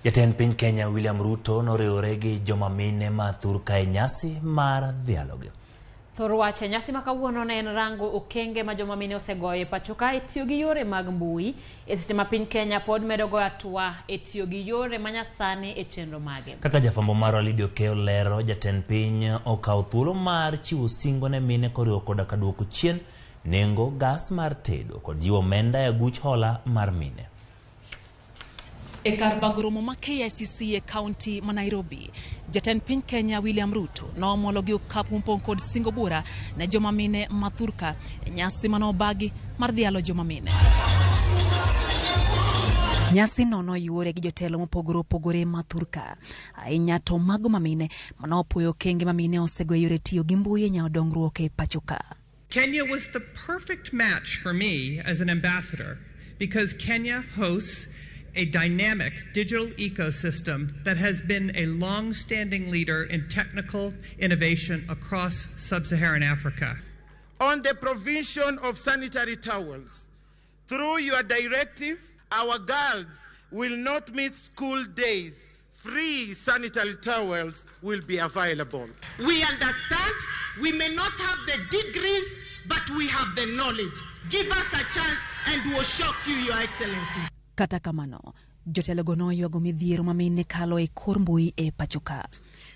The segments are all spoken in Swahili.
Jatend piny Kenya William Ruto noriwore gi joma mine mathur kae nyasi mar dialogue. Thorwache nyasi makawuono ne en rango okenge ma joma mine osegoyo pacho ka etiyo gi yore mag mbui e seche ma piny Kenya pod medo goyo atua etiyo gi yore manyasani e chenro mage. Kaka jafwambo mar Lidio Keo lero, jatend piny okawo thuolo mar chiwo osingo ne mine koriwo koda ka duoko chien nengo gas mar tedo kod jiwo omenda e aguch hola mar mine. E kar bagoromo ma KICC e kaunti ma Nairobi, jatend piny Kenya William Ruto nomolo gi okapu mpong kod singo bura ne joma mine mathurka e nyasi manobagi mar dhialo joma mine. Nyasi no yuore gi jotelo mopogore opogore mathurka, ahinya to mago mamine manopuoyo okenge mamine osegoyo yore tiyo gi mbui e nyawo dongruok e pachoka. Kenya was the perfect match for me as an ambassador because Kenya hosts a dynamic digital ecosystem that has been a long-standing leader in technical innovation across sub-Saharan Africa. On the provision of sanitary towels, through your directive, our girls will not miss school days. Free sanitary towels will be available. We understand we may not have the degrees, but we have the knowledge. Give us a chance and we'll shock you, Your Excellency. Kata kamano, jotelo gono yuago midhiero mamine kalo e kor mbui e pachoka.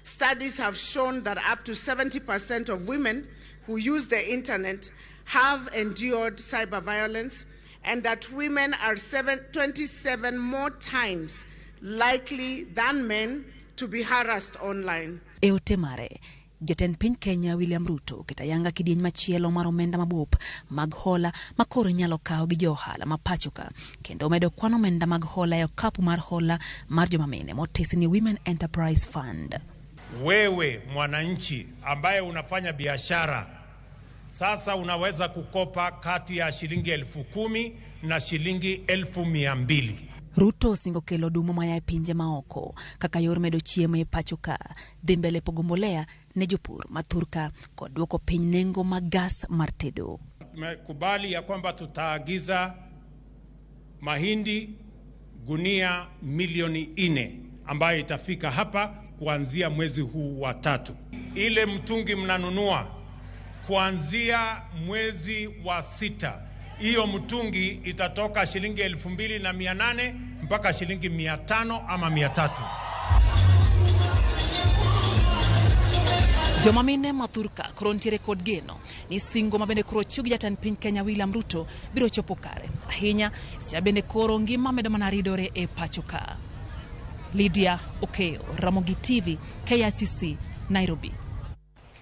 Studies have shown that up to 70% of women who use the internet have endured cyber violence, and that women are 27 more times likely than men to be harassed online. E otemare, jatend piny Kenya William Ruto kitayanga kidieny machielo mar omenda mabup mag hola makoro nyalo kawo gi johala ma pachoka, kendo medo kwano omenda mag hola e okapu mar hola mar joma mine motesi ni Women Enterprise Fund. Wewe mwananchi ambaye unafanya biashara sasa unaweza kukopa kati ya shilingi 10,000 na shilingi 200,000. Ruto singo kelo dumo maya pinje maoko kaka yor medo chiemo e pachoka, dhi mbele pogo mbolea ne jopur mathurka kod duoko piny nengo mag gas mar tedo. Kubali ya kwamba tutaagiza mahindi gunia milioni 4 ambayo itafika hapa kuanzia mwezi huu wa 3. Ile mtungi mnanunua kuanzia mwezi wa 6. Hiyo mtungi itatoka shilingi 2,800 mpaka shilingi 500 ama 300. Joma mine mathurka korontiere kod geno ni singo mabende koro chiugi jatend piny Kenya William Ruto biro chopo kare. Ahinya sia bende koro ngima medo mana ridore e pachoka. Lydia Okeo, Ramogi TV, KICC, Nairobi.